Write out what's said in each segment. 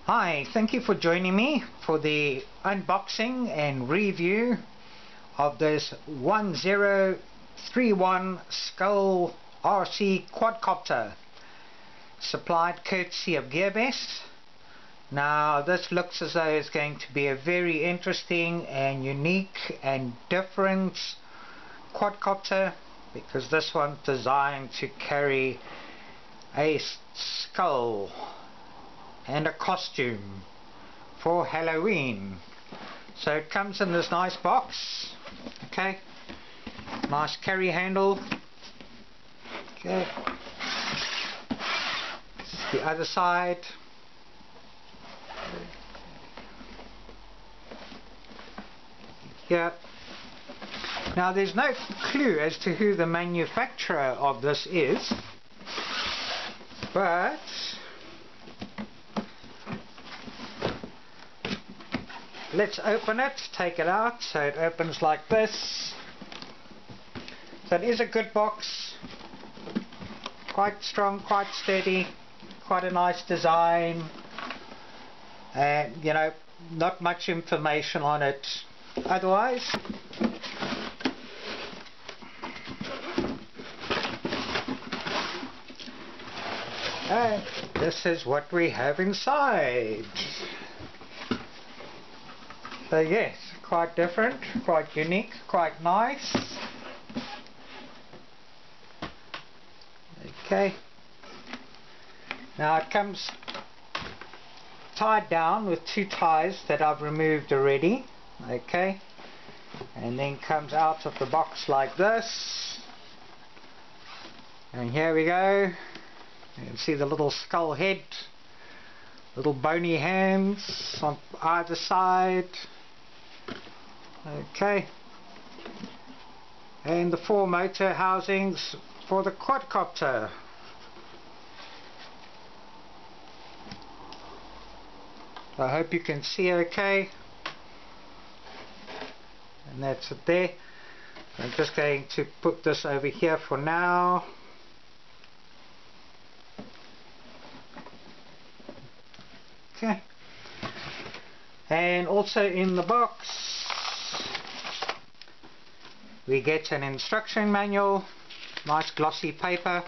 Hi, thank you for joining me for the unboxing and review of this 1031 Skull RC Quadcopter, supplied courtesy of Gearbest. Now this looks as though it's going to be a very interesting and unique and different quadcopter, because this one's designed to carry a skull and a costume for Halloween. So it comes in this nice box. Okay, nice carry handle. Okay, this is the other side. Here. Now there's no clue as to who the manufacturer of this is, but let's open it, take it out. So it opens like this. So it is a good box, quite strong, quite steady, quite a nice design, and you know, not much information on it otherwise. And this is what we have inside. So yes, quite different, quite unique, quite nice. Okay, now it comes tied down with two ties that I've removed already. Okay, and then comes out of the box like this, and here we go. You can see the little skull head, little bony hands on either side. Okay, and the 4 motor housings for the quadcopter. I hope you can see okay, and that's it there. I'm just going to put this over here for now. Okay, and also in the box we get an instruction manual, nice glossy paper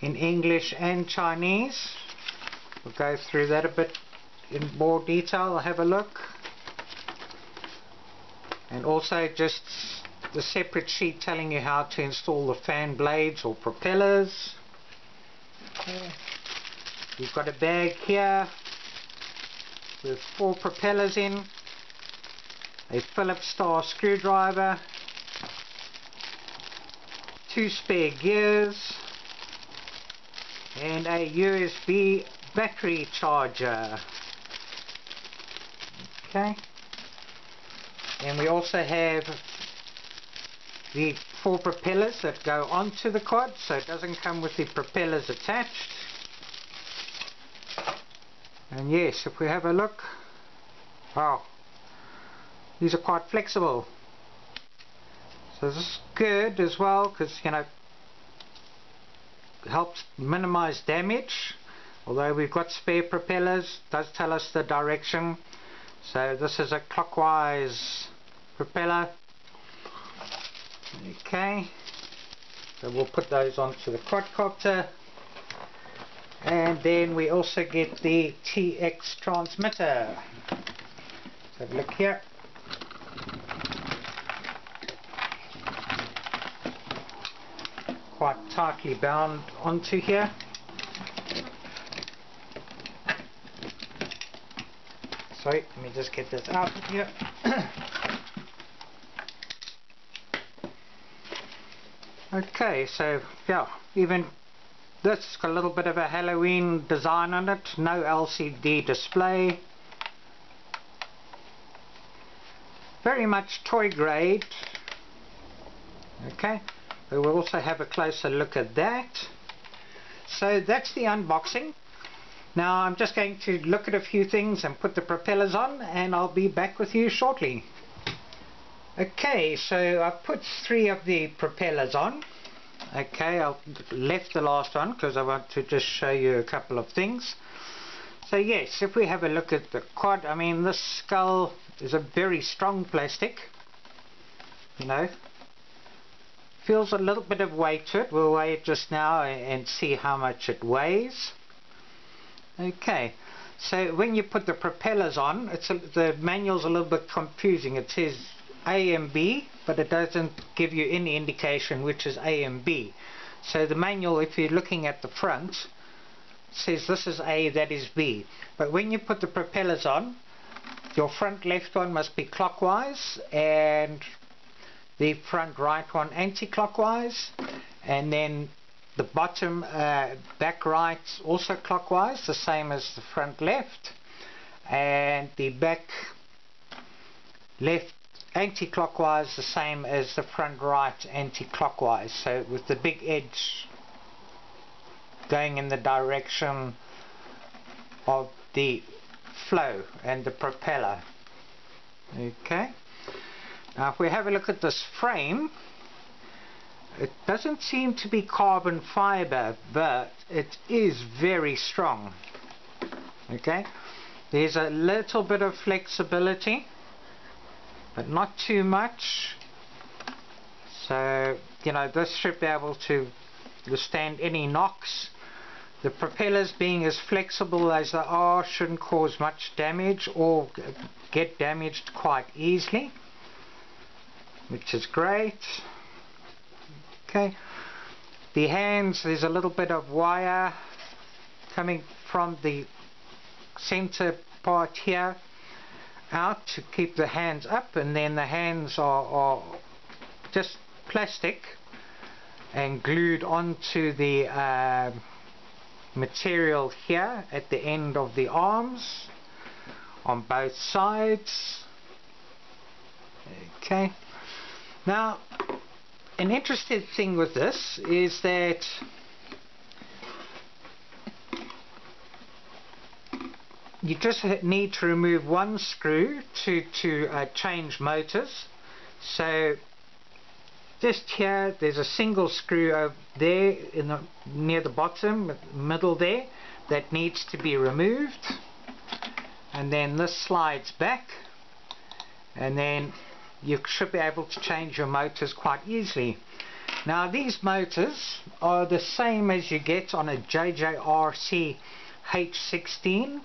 in English and Chinese. We'll go through that a bit in more detail, have a look. And also just the separate sheet telling you how to install the fan blades or propellers. Okay. We've got a bag here with 4 propellers in, a Phillips star screwdriver, 2 spare gears, and a USB battery charger. Okay, and we also have the 4 propellers that go onto the quad, so it doesn't come with the propellers attached. And yes, if we have a look, wow, these are quite flexible. So this is good as well, because you know, helps minimize damage. Although we've got spare propellers, it does tell us the direction. So this is a clockwise propeller. Okay, so we'll put those onto the quadcopter. And then we also get the TX transmitter. Let's have a look here. Quite tightly bound onto here. Sorry, let me just get this out of here. Okay, so yeah, even this has got a little bit of a Halloween design on it. No LCD display. Very much toy grade. Okay, but we'll also have a closer look at that. So that's the unboxing. Now I'm just going to look at a few things and put the propellers on, and I'll be back with you shortly. Okay, so I put 3 of the propellers on. Okay, I've left the last one because I want to just show you a couple of things. So yes, if we have a look at the quad, I mean, this skull is a very strong plastic, you know, feels a little bit of weight to it. We'll weigh it just now and see how much it weighs. Okay, so when you put the propellers on, the manual's a little bit confusing. It says A and B, but it doesn't give you any indication which is A and B. So the manual, if you're looking at the front, says this is A, that is B. But when you put the propellers on, your front left one must be clockwise and the front right one anti-clockwise, and then the bottom back right also clockwise, the same as the front left, and the back left anti-clockwise, the same as the front right anti-clockwise. So with the big edge going in the direction of the flow and the propeller. Okay, now if we have a look at this frame, it doesn't seem to be carbon fiber, but it is very strong. Okay, there's a little bit of flexibility, but not too much. So, you know, this should be able to withstand any knocks. The propellers, being as flexible as they are, shouldn't cause much damage or get damaged quite easily, which is great. Okay, the hands, there's a little bit of wire coming from the center part here out to keep the hands up, and then the hands are just plastic and glued onto the material here at the end of the arms on both sides. Okay, now an interesting thing with this is that you just need to remove one screw to change motors. So just here, there's a single screw over there in near the bottom, middle there, that needs to be removed, and then this slides back, and then you should be able to change your motors quite easily. Now these motors are the same as you get on a JJRC H16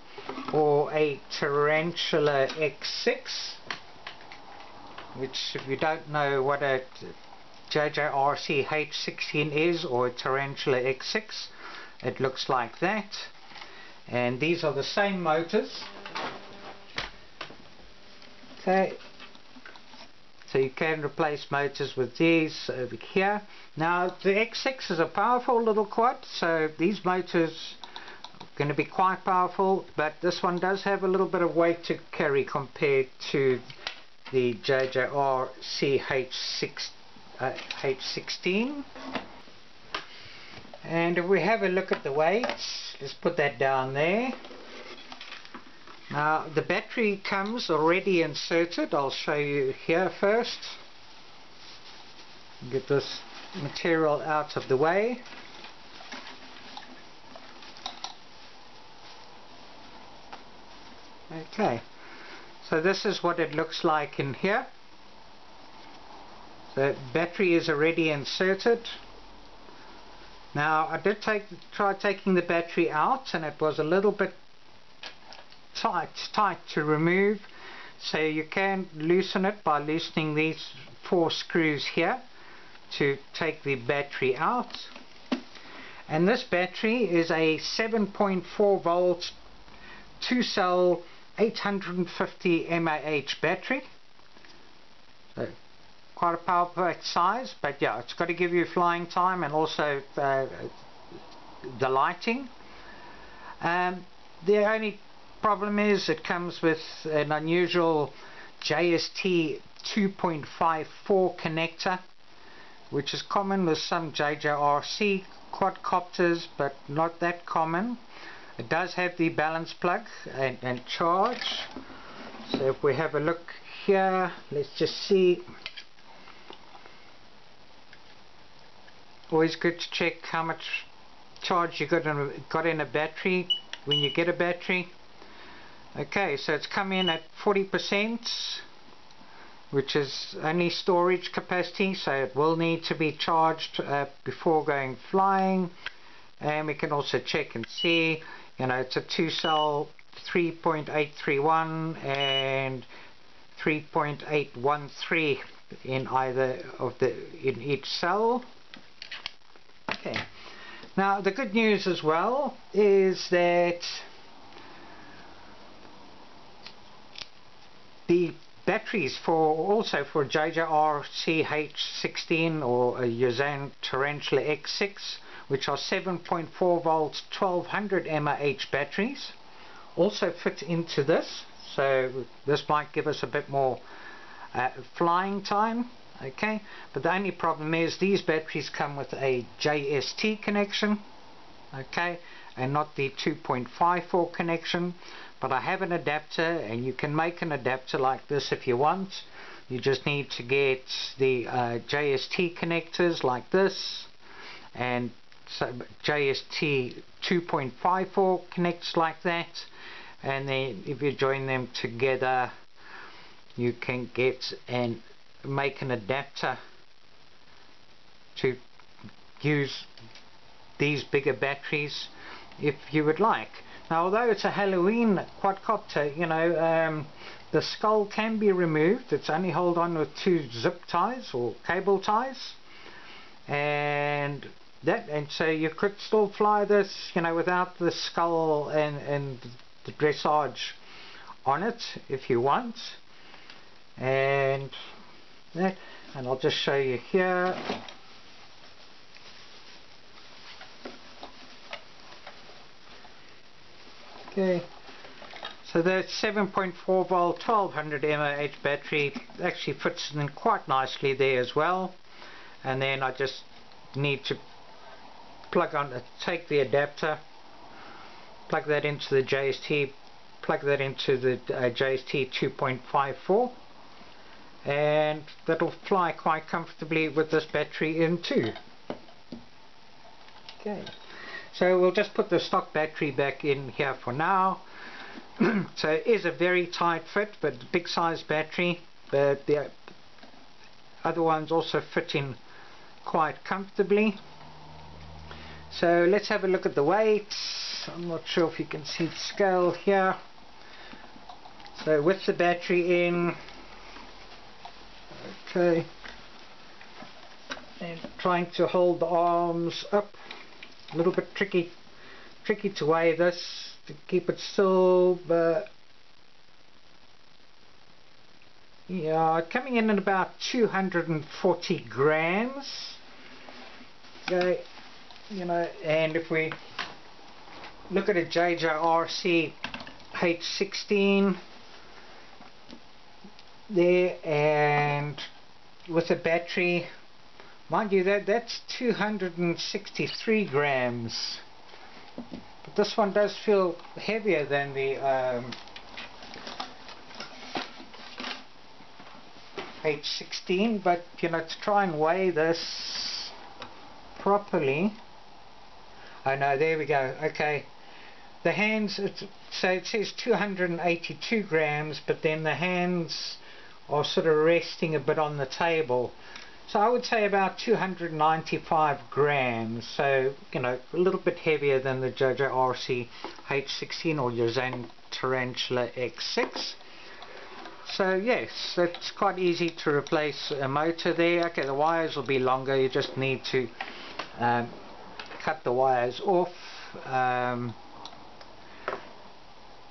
or a Tarantula X6, which, if you don't know what a JJRC H16 is or a Tarantula X6, it looks like that. And these are the same motors. Okay, so you can replace motors with these over here. Now the X6 is a powerful little quad, so these motors are going to be quite powerful, but this one does have a little bit of weight to carry compared to the JJRC H16. And if we have a look at the weights, let's put that down there. Now the battery comes already inserted. I'll show you here first. Get this material out of the way. Okay, so this is what it looks like in here. The battery is already inserted. Now I did try taking the battery out, and it was a little bit tight to remove, so you can loosen it by loosening these 4 screws here to take the battery out. And this battery is a 7.4 volt 2-cell 850 mAh battery. So quite a power pack size, but yeah, it's got to give you flying time and also the lighting. The only problem is it comes with an unusual JST 2.54 connector, which is common with some JJRC quadcopters, but not that common. It does have the balance plug and charge. So if we have a look here, let's just see. Always good to check how much charge you got in a battery. when you get a battery. Okay, so it's come in at 40%, which is only storage capacity, so it will need to be charged before going flying. And we can also check and see, you know, it's a 2-cell 3.831 and 3.813 in either of in each cell. Okay, now the good news as well is that the batteries also for JJRC H16 or a Yuzan Tarantula X6, which are 7.4 volts 1200 mAh batteries, also fit into this, so this might give us a bit more flying time. Okay, but the only problem is these batteries come with a JST connection, okay, and not the 2.54 connection. But I have an adapter, and you can make an adapter like this if you want. You just need to get the JST connectors like this, and so JST 2.54 connects like that, and then if you join them together you can get and make an adapter to use these bigger batteries if you would like. Now, although it's a Halloween quadcopter, you know, the skull can be removed. It's only held on with 2 zip ties or cable ties, and so you could still fly this, you know, without the skull and the dressage on it if you want. And I'll just show you here. Okay, so that 7.4 volt 1200 mAh battery actually fits in quite nicely there as well. And then I just need to take the adapter, plug that into the JST, plug that into the JST 2.54, and that'll fly quite comfortably with this battery in too. Okay, so we'll just put the stock battery back in here for now. So it is a very tight fit, but big size battery, but the other ones also fit in quite comfortably. So let's have a look at the weights. I'm not sure if you can see the scale here. So with the battery in, okay, and trying to hold the arms up, a little bit tricky to weigh this, to keep it still, but yeah, coming in at about 240 grams. Okay, you know, and if we look at a JJRC H16 there, and with a battery, mind you, that's 263 grams, but this one does feel heavier than the H16. But you know, to try and weigh this properly, oh no, there we go. Okay, the hands, so it says 282 grams, but then the hands are sort of resting a bit on the table, so I would say about 295 grams, so you know, a little bit heavier than the JJRC H16 or Yuzan Tarantula X6. So yes, it's quite easy to replace a motor there. Okay, the wires will be longer, you just need to cut the wires off,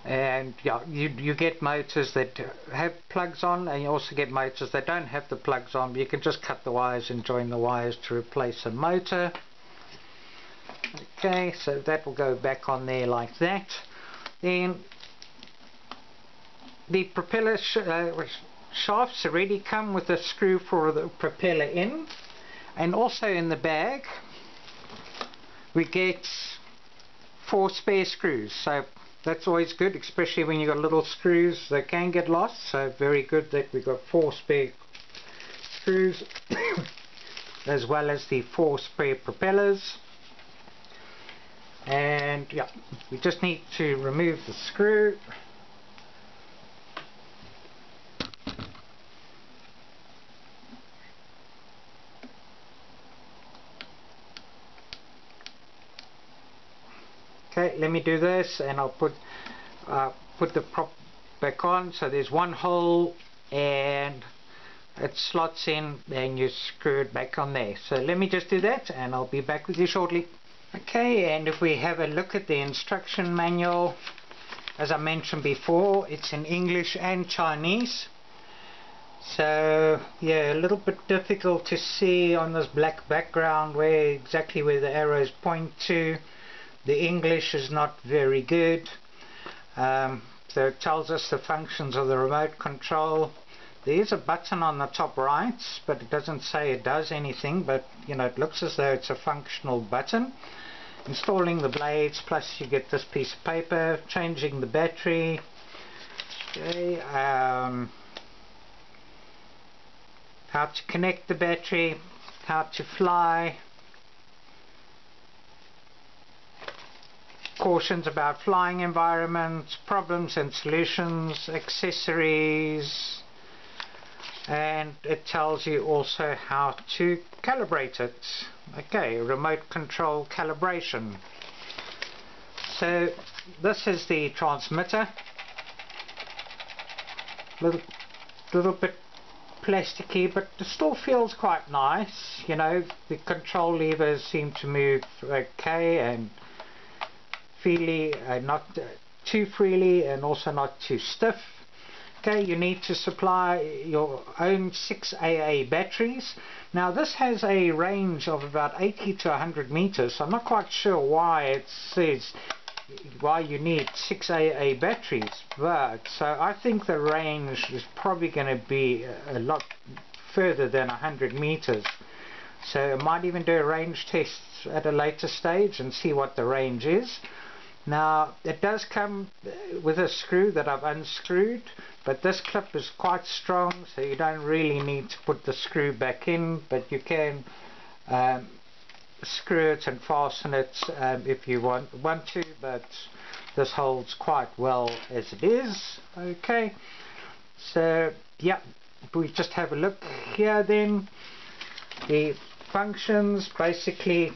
and yeah, you get motors that have plugs on, and you also get motors that don't have the plugs on. You can just cut the wires and join the wires to replace a motor. Okay, so that will go back on there like that. Then the propeller shafts already come with a screw for the propeller in, and also in the bag we get 4 spare screws, so that's always good, especially when you've got little screws that can get lost. So very good that we've got 4 spare screws as well as the 4 spare propellers. And yeah, we just need to remove the screw. Okay, let me do this, and I'll put the prop back on. So there's one hole and it slots in, and you screw it back on there. So let me just do that and I'll be back with you shortly. Okay, and if we have a look at the instruction manual, as I mentioned before, it's in English and Chinese. So yeah, a little bit difficult to see on this black background exactly where the arrows point to. The English is not very good. So it tells us the functions of the remote control. There is a button on the top right, but it doesn't say it does anything, but you know, it looks as though it's a functional button. Installing the blades, plus you get this piece of paper. Changing the battery. Okay, how to connect the battery, how to fly, cautions about flying environments, problems and solutions, accessories, and it tells you also how to calibrate it. Okay, remote control calibration. So this is the transmitter. Little bit plasticky, but it still feels quite nice. You know, the control levers seem to move okay and freely, not too freely, and also not too stiff. Okay, you need to supply your own 6 AA batteries. Now this has a range of about 80 to 100 meters. So I'm not quite sure why it says why you need 6 AA batteries, but so I think the range is probably going to be a lot further than 100 meters. So I might even do a range test at a later stage and see what the range is. Now it does come with a screw that I've unscrewed, but this clip is quite strong, so you don't really need to put the screw back in, but you can screw it and fasten it if you want to, but this holds quite well as it is. Okay, so yeah, we just have a look here then. The functions, basically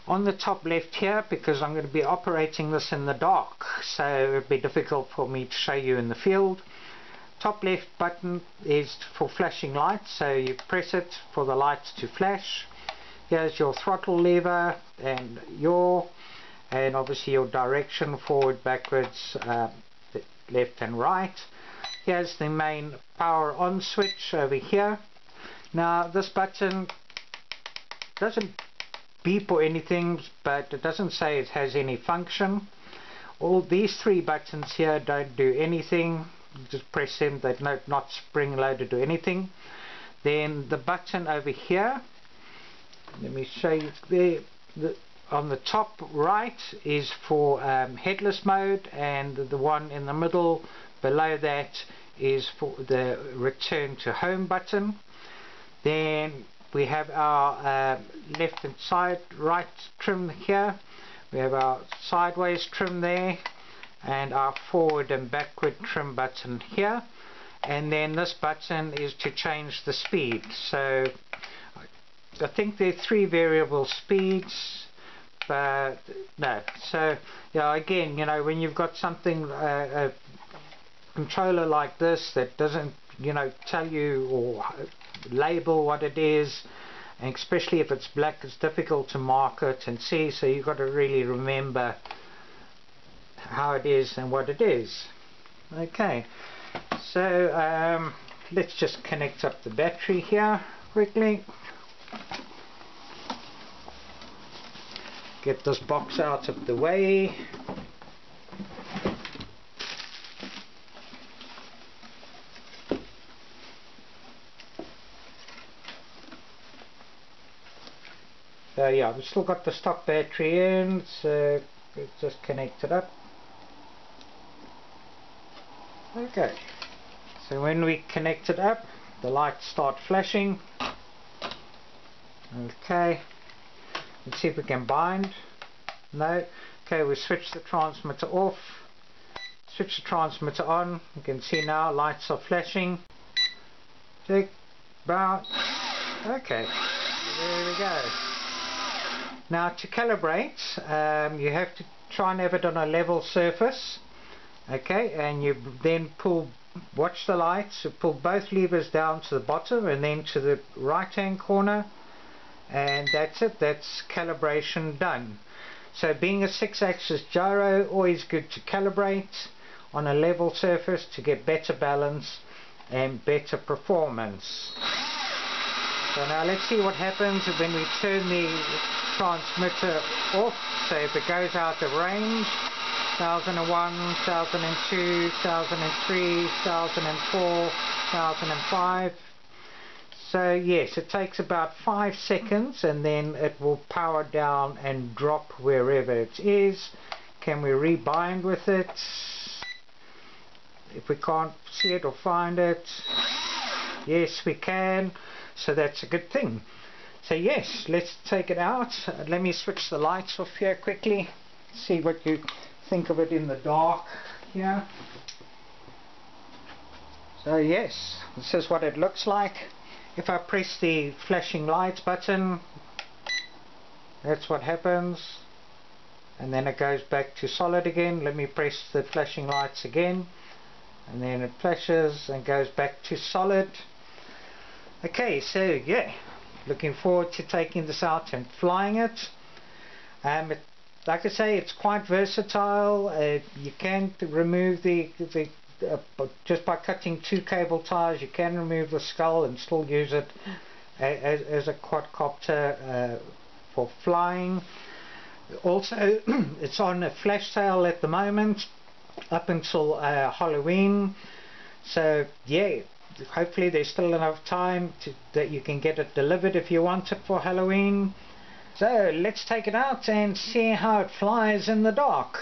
on the top left here, because I'm going to be operating this in the dark, so it would be difficult for me to show you in the field. Top left button is for flashing lights, so you press it for the lights to flash. Here's your throttle lever and obviously your direction, forward, backwards, left and right. Here's the main power on switch over here. Now this button doesn't beep or anything, but it doesn't say it has any function. All these 3 buttons here don't do anything. You just press them, they're not spring loaded or anything. Then the button over here, let me show you there, on the top right is for headless mode, and the one in the middle below that is for the return to home button. Then we have our left and right trim here. We have our sideways trim there, and our forward and backward trim button here. And then this button is to change the speed. So I think there are 3 variable speeds, but no. So yeah, again, you know, when you've got something, a controller like this that doesn't, you know, tell you or label what it is, and especially if it's black, it's difficult to mark it and see, so you've got to really remember how it is and what it is. Okay, so let's just connect up the battery here quickly. Get this box out of the way. So yeah, we've still got the stock battery in, so let's just connect it up. Okay, so when we connect it up, the lights start flashing. Okay, let's see if we can bind. No. Okay, we switch the transmitter off. Switch the transmitter on. You can see now lights are flashing. Check. About. Okay. There we go. Now to calibrate, you have to try and have it on a level surface. Okay, and you then watch the lights, you pull both levers down to the bottom and then to the right hand corner, and that's it, that's calibration done. So being a 6-axis gyro, always good to calibrate on a level surface to get better balance and better performance. So now let's see what happens when we turn the transmitter off. So if it goes out of range, 1001, 1002, 1003, 1004, 1005. So yes, it takes about 5 seconds and then it will power down and drop wherever it is. Can we rebind with it? If we can't see it or find it, yes we can, so that's a good thing. So yes, let's take it out. Let me switch the lights off here quickly, see what you think of it in the dark here. So yes, this is what it looks like. If I press the flashing lights button, that's what happens, and then it goes back to solid again. Let me press the flashing lights again, and then it flashes and goes back to solid. Okay, so yeah, looking forward to taking this out and flying it. Like I say, it's quite versatile. You can remove just by cutting 2 cable ties, you can remove the skull and still use it as a quadcopter for flying. Also, it's on a flash sale at the moment up until Halloween. So yeah, hopefully there's still enough time that you can get it delivered if you want it for Halloween. So let's take it out and see how it flies in the dark.